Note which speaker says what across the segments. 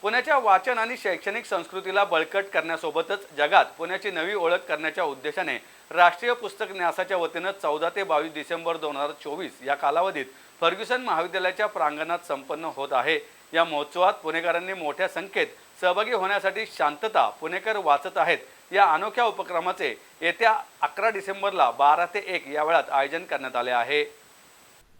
Speaker 1: पुण्याच्या वाचन आणि शैक्षणिक संस्कृतीला बळकट करण्यासोबतच जगात पुण्याची नवी ओळख करण्याच्या उद्देशाने राष्ट्रीय पुस्तक न्यासाच्या वतीनं 14 ते 22 डिसेंबर 2024 या कालावधीत फर्ग्युसन महाविद्यालयाच्या प्रांगणात संपन्न होत आहे। या महोत्सवात पुणेकरांनी मोठ्या संख्येत सहभागी होण्यासाठी शांतता पुणेकर वाचत आहेत या अनोख्या उपक्रमाचे येत्या 11 डिसेंबरला 12 ते 1 या वेळात आयोजन करण्यात आले आहे।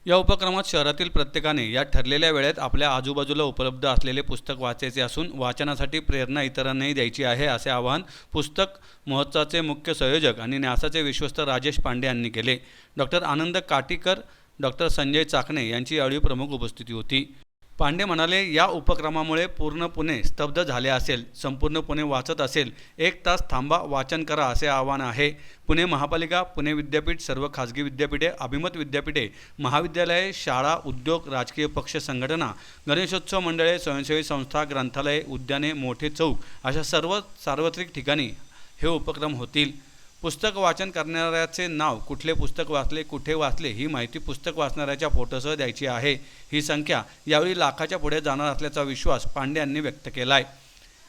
Speaker 1: या उपक्रमात शहरातील प्रत्येकाने या ठरलेल्या वेळेत आपल्या आजूबाजूला उपलब्ध असलेले पुस्तक वाचायचे असून वाचनासाठी प्रेरणा इतरांनाही द्यायची आहे, असे आवाहन पुस्तक महोत्सवाचे मुख्य संयोजक आणि न्यासाचे विश्वस्त राजेश पांडे यांनी केले। डॉक्टर आनंद काटीकर, डॉक्टर संजय चाकणे यांची यावेळी प्रमुख उपस्थिती होती। पांडे म्हणाले, या उपक्रमामुळे पूर्ण पुणे स्तब्ध झाले असेल, संपूर्ण पुणे वाचत असेल, 1 तास थांबा, वाचन करा असे आवाहन आहे। पुणे महापालिका, पुणे विद्यापीठ, सर्व खाजगी विद्यापीठे, अभिमत विद्यापीठे, महाविद्यालये, शाळा, उद्योग, राजकीय पक्ष संघटना, गणेशोत्सव मंडळे, स्वयंसेवी संस्था, ग्रंथालये, उद्याने, मोठे चौक अशा सर्व सार्वत्रिक ठिकाणी हे उपक्रम होतील। पुस्तक वाचन करणाऱ्याचे नाव, कुठले पुस्तक वाचले, कुठे वाचले ही माहिती पुस्तक वाचणाऱ्याच्या फोटोसह द्यायची आहे। ही संख्या यावेळी लाखाच्या पुढे जाणार असल्याचा विश्वास पांडे यांनी व्यक्त केला आहे।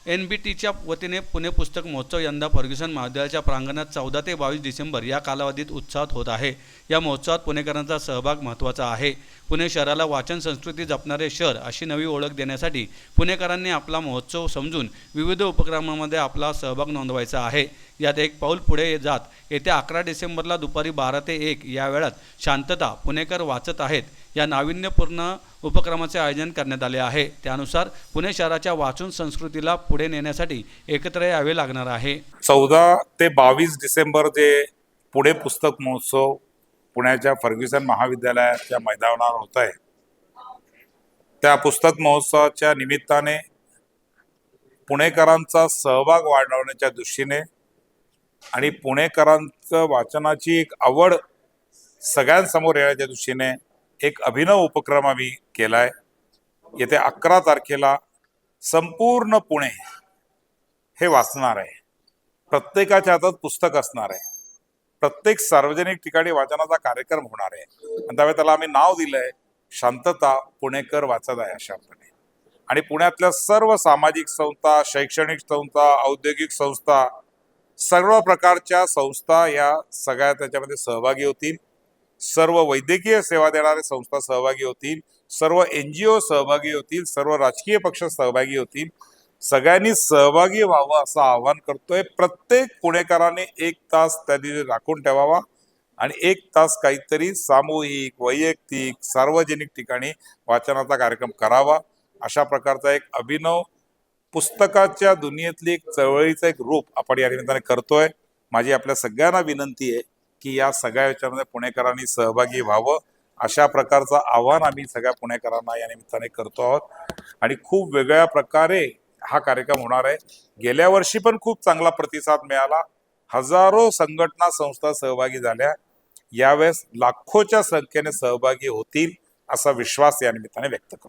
Speaker 1: NBTच्या वतीने पुणे पुस्तक महोत्सव यंदा फर्ग्युसन महाविद्यालयाच्या प्रांगणात 14 ते 22 डिसेंबर या कालावधीत उत्साहात होत आहे। या महोत्सवात पुणेकरांचा सहभाग महत्त्वाचा आहे। पुणे शहराला वाचन संस्कृती जपणारे शहर अशी नवी ओळख देण्यासाठी पुणेकरांनी आपला महोत्सव समजून विविध उपक्रमांमध्ये आपला सहभाग नोंदवायचा आहे। यात एक पाऊल पुढे जात येत्या 11 डिसेंबरला दुपारी 12 ते 1 या वेळात शांतता पुणेकर वाचत आहेत या नाविन्यपूर्ण उपक्रमाचे आयोजन करण्यात आले आहे। त्यानुसार पुणे शहराच्या वाचन संस्कृतीला पुढे नेण्यासाठी एकत्र यावे लागणार आहे।
Speaker 2: 14 ते 22 डिसेंबर जे पुणे पुस्तक महोत्सव पुण्याच्या फर्ग्युसन महाविद्यालयाच्या मैदानावर होत आहे, त्या पुस्तक महोत्सवाच्या निमित्ताने पुणेकरांचा सहभाग वाढवण्याच्या दृष्टीने आणि पुणेकरांचं वाचनाची एक आवड सगळ्यांसमोर येण्याच्या दृष्टीने एक अभिनव उपक्रम आम्ही केलाय। येत्या 11 तारखेला संपूर्ण पुणे हे वाचणार आहे। प्रत्येकाच्या हातात पुस्तक असणार आहे। प्रत्येक सार्वजनिक ठिकाणी वाचनाचा कार्यक्रम होणार आहे आणि त्यावेळी त्याला आम्ही नाव दिलंय शांतता पुणेकर वाचत आहे अशा अर्थाने। आणि पुण्यातल्या सर्व सामाजिक संस्था, शैक्षणिक संस्था, औद्योगिक संस्था, सर्व प्रकारच्या संस्था या सगळ्या त्याच्यामध्ये सहभागी होतील। सर्व वैद्यकीय सेवा देणारे संस्था सहभागी होतील, सर्व NGO सहभागी होतील, सर्व राजकीय पक्ष सहभागी होतील। सगळ्यांनी सहभागी व्हावं असं आवाहन करतोय। प्रत्येक पुणेकरांनी 1 तास त्या दिवशी राखून ठेवावा आणि 1 तास काहीतरी सामूहिक, वैयक्तिक, सार्वजनिक ठिकाणी वाचनाचा कार्यक्रम करावा। अशा प्रकारचा एक अभिनव पुस्तकाच्या दुनियेतली एक चळवळीचं एक रूप आपण या निमित्ताने करतोय। माझी आपल्या सगळ्यांना विनंती आहे की या सगळ्या याच्यामध्ये पुणेकरांनी सहभागी व्हावं, अशा प्रकारचं आवाहन आम्ही सगळ्या पुणेकरांना या निमित्ताने करतो आहोत। आणि खूप वेगळ्या प्रकारे हा कार्यक्रम होणार आहे। गेल्या वर्षी पण खूप चांगला प्रतिसाद मिळाला, हजारो संघटना संस्था सहभागी झाल्या। यावेळेस लाखोच्या संख्येने सहभागी होतील असा विश्वास या निमित्ताने व्यक्त करतो।